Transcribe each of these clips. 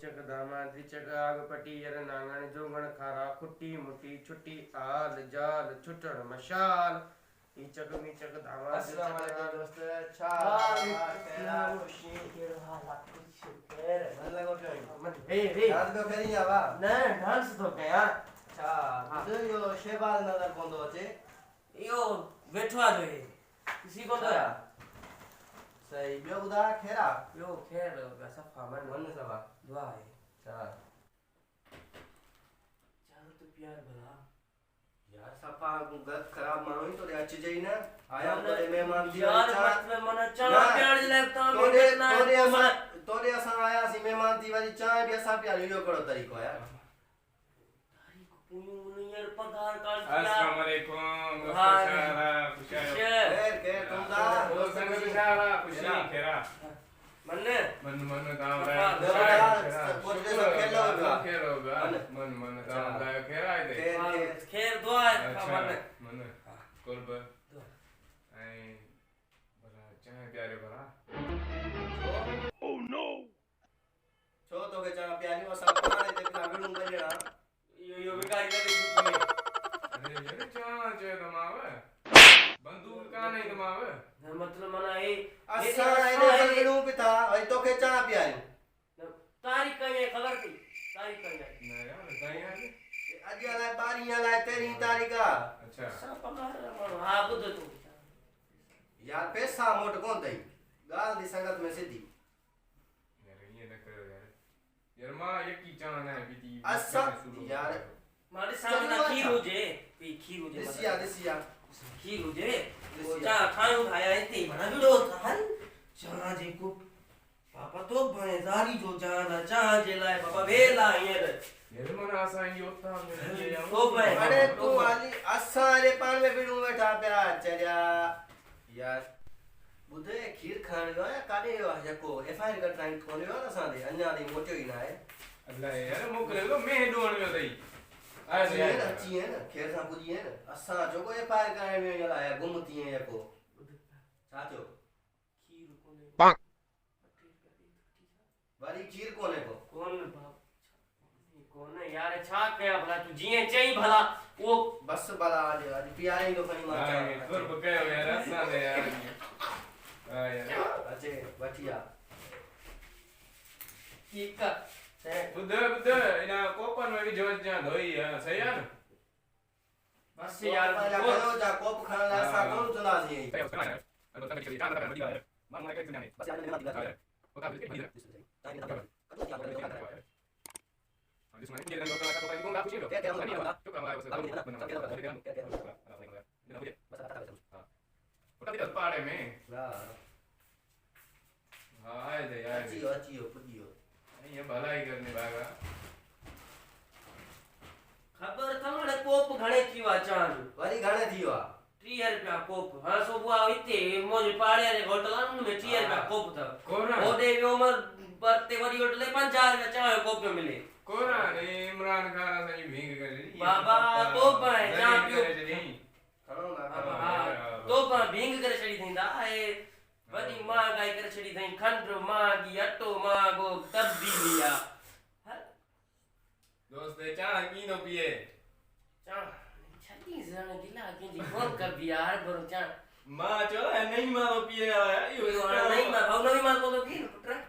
नीचक दामा दिचक आग पटी यर नांगण जोगण खारा खुट्टी मुट्टी छुट्टी आल जाल छुटण मशाल नीचक मीचक दामा अस्सलाम वालेकुम दोस्त अच्छा तेरा खुशी के हालात कुछ खैर मन लगो क्या मन रे डांस तो करी जावा ना डांस तो गया अच्छा मुझे यो शेबाल नजर कोंदो छे यो बैठवा जो है किसी को तो सही बियो बुदा खेरा यो खैर सफा मन सभा दुआ है अच्छा चारो तो प्यार भला यार सफा गत खराब मानो ही तो रे अच्छी जई ना आया तो मेहमान थी यार मतलब मन चाह प्यार लगता है तोरे असा आया सी मेहमान थी वाली चाय भी असा प्यार यो करो तरीको यार यार पगार का अस्सलाम वालेकुम खुशी के तुम दा दोस्त संग खुशाला खुशी खेरा मन काम रहा खेलोगा मन काम रहा खेरा दे खेर दुआ है मन कुर्ब आई बड़ा चाहे प्यारे बड़ा ओह नो छो तो के चाह प्यारी वो सब खाने ते ना बिडूं करेड़ा यो बिकारी का देखो अरे ये चाहे दमावे बंदूक का नहीं दमावे मतलब मना है असा इने बिडूं पिता आई तो के चाह प्यारी तारीख का ये खबर थी तारीख का ना यार दया आज वाला बारियां ला तेरी तारीखा अच्छा सब पगार मानो हां बुध तू यार पैसा मोट कोन दई गाल दी संगत में सीधी यार ये न करो यार मां एक की चाहना है बीती असा यार मारे सामने खीर हो जे खीर हो जे दिसिया खीर हो जे चा खायो खाया इते बना बिडो थान चा जे को पापा तो बनेदारी जो जाना चा जे लाए पापा वेला यार मन आसा ये होता हमने तो भाई अरे तू वाली असा रे पान में बिडूं बैठा प्या चरिया यार बुधे खीर खाने गयो या काले जको एफआईआर कटाई कोने वाला सा दे अन्या दी मोटियो ही ना है अल्लाह यार मोकले तो मैं डोण में दई अच्छी है ना अच्छी है ना खेर सा पूजी है ना असा जो को एफआईआर कराए में यला है गुमती है को साचो खीर कोने पांग वाली खीर कोने को कौन बाप कौन यार छा कया भला तू जिए चई भला वो बस बला आज पियारे तो फनी मार हां तुर बकयो यार असा दे यार हां यार अच्छे बटिया ठीक का बुध इना कोपन में भी जो जा धोई है सही है ना बस यार वो जा कोप खाना ला सा कौन चला सी अब तक के चांद का दिया मन में कैसे नहीं बस यार मेरा दिला वो का भी दिया टाइम ना कब क्या कर हम जिसमें ये लोग का तो कहीं कुछ लो क्या नहीं होता तो काम आया बस वो का पाड़े में ला हां दे यार अच्छी हो पुदियो ये भलाई करने भागा खबर तमने कोप घणे थी वाचान वाली गाने थीवा 30 रुपया कोप हां सो बुआ इते मोज पाड़े रे होटलन में 30 रुपया कोप था कोना ओडे उमर परते वडी होटले 50 रुपया चाय कोप मिले कोना ने इमरान खान से भींग करे बाबा तो पाए जा पियो खणो ना हां तो पा भींग करे छड़ी थींदा ए वडी मां गाय करे छड़ी थई खंड मां की अटो मां गो तब्दीलिया दोस्त चा की नो पिए चा छड़ी जण गिला की जी फोन कर बियार बरो चा मां चो नहीं मारो पिए यो नहीं मां भाव नहीं मां को की पुत्र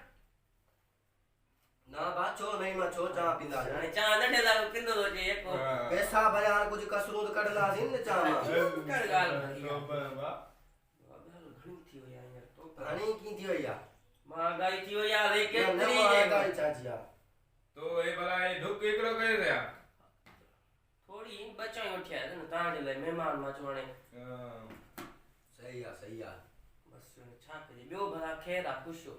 ना बात छो नहीं मा छो चा पिंदा अरे चा नडे ला किंदो तो जे एको पैसा भयान कुछ कसरूद कढला सिन चा मा कर गाल तो बा घणी थी हो यार तो घणी की थी भैया महंगाई थी हो यार लेके नहीं त्री जे गाड़ी चाचिया तो ए भला ए ढुक एकड़ो कहे थे थोड़ी बचाई उठिया है ना ताने ले मेहमान मा चोणे सही है बस छा करे बियो भला खेरा खुशो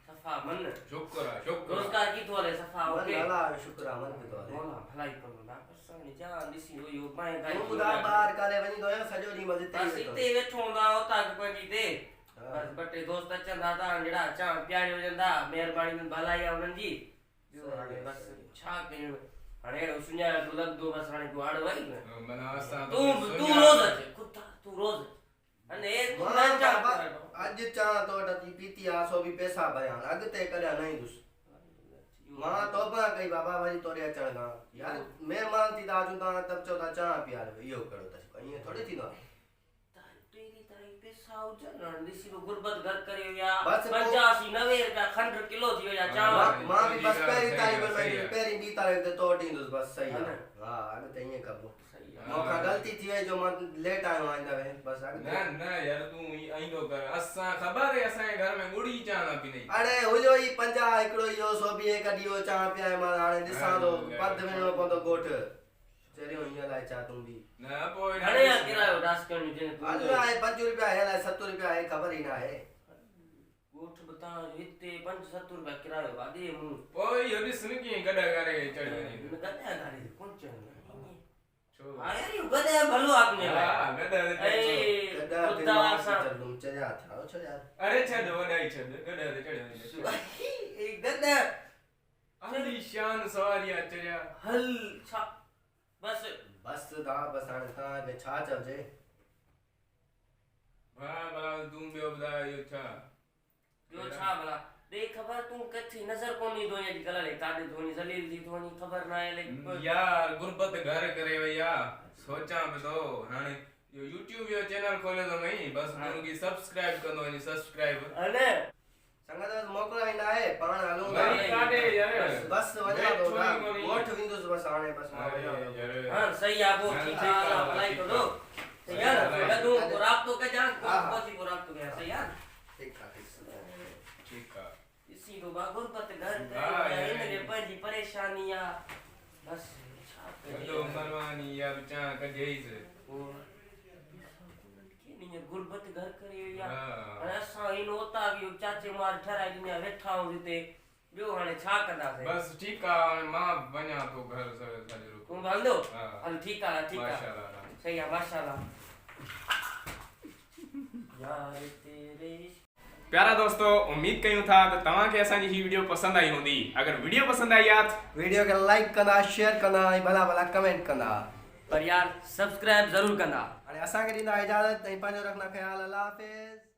सफा मन शुक्र रोजगार की थोड़े सफा मन ओके भला शुक्र मन के तो मोला भलाई पर ना परसणी जान दिसी हो यो बाय गाय तू बुदा बाहर काले वनी दो सजो दी मजे बस इते वेठो दा होता के पंजी दे बस बटे दोस्त चंदा ता जड़ा चा प्यारे वजंदा मेहरबानी भलाई उनन जी बस छा के हणे सुन्या तू लग दो बस हणे तू आड़ वई मना आसा तू रोज है कुत्ता तू रोज अने एक मां बाबा आज चा तो डती पीती आसो भी पैसा बयान अगते करे नहीं दुस मां तो कई बाबा वरी तोरे अचण खां यार महिमान थी था अचूं तव्हां तब चओ था चांहि पीआरो इहो करो त ईअं थोड़ी थींदो आहे तेरी ताई पैसा हुजनि हाणे ॾिसी तो गुरबत घर करे विया बस पोइ- 85-90 रुपया खंड किलो थी विया चांवर मां बि बस पहिरीं तारीख़ में पहिरीं ॿी तारीख़ ते तोड़ ॾींदुसि बस सही आहे हा अॻिते ईअं कबो सही मूंखां ग़लती थी वई जो मां लेट आयो आहियां हिन दफ़े बस न अॻिते न यार तूं आईंदो कर असां ख़बर आहे असांजे घर में गुड़ी चांहि न पींदी अरे हुजो ई 50 हिकिड़ो इहो 120 कढी वियो चांहि पीआरे मां हाणे ॾिसां थो पंधु वञिणो पवंदो ॻोठु चरियो हीअं अलाए छा तूं बि न पोइ घणे या किरायो राजकरण जे अॼु आहे 5 रुपया आहे अलाए 70 रुपया आहे ख़बर ई न आहे ॻोठ बता हिते 5-7 रुपया किरायो बादे मूं पोइ इहो ॾिस न कीअं गॾ करे चढ़ी वञे गदे गाड़ी कौन चढ़ना छो हाँ यार ये गदे भलो आपने हा गॾ ते ए गॾा ते बुद्धा मां सा चढ़ंदुमि चरिया थियो छो यार अरे छॾ वॾाई छॾ गॾ ते चढ़ी वञे ए गदे आली शान सवारी चरिया हल छा बस बस दा बस हाणे तव्हांखे छा चइजे वाह भला तूं ॿियो ॿुधायो इहो छा यो छा भला दे खबर तू कथी नजर कोनी दोनी अॼुकल्ह ले काॾे धोनी जलील थी धोनी ख़बर न आहे ले यार गुरबत घर करे वई आहे सोचां पियो थो हाणे इहो YouTube जो चैनल खोले थो मई बस हुनखे सब्सक्राइब कंदो वञी सब्सक्राइब अने संगत मोकिलियो ई न आहे पाण हलूं वरी काॾे यार बस वञा थो छो ई कोन्हे? ॻोठ वेंदुसि बस हाणे बस मां वञा थो यार हां सही आ वो ठीक है अप्लाई तो दो सही है ना तू राब्तो के जान कोची को राब्तो के सही है ठीक आहे ठीक आहे इसी तो बागुर पर घर हाँ, पे यार। इनके पंजी परेशानियां बस छा गॾो मरवानी या बचा कजेइस नहीं गुरबत घर करे या हाँ। अरे असां इन होता भी चाचे मार ठराई दिया वेठा हूं हिते ॿियो हाणे छा कंदासीं बस ठीक आहे हाणे मां वञा थो घर सॼो रुको तूं हलंदो हाँ। हल ठीक आहे माशाल्लाह सही आहे माशाल्लाह यार तेरे प्यारा दोस्तों उम्मीद कयूं था त तव्हांखे असांजी ही वीडियो पसंद आई हूंदी अगर वीडियो पसंद आई आहे वीडियो खे लाइक कंदा शेयर कंदा ऐं भला भला कमेंट कंदा पर यार सब्सक्राइब जरूर कंदा हाणे असांखे ॾींदा इजाज़त ऐं पंहिंजो रखंदा ख़्यालु अल्लाह हाफ़िज़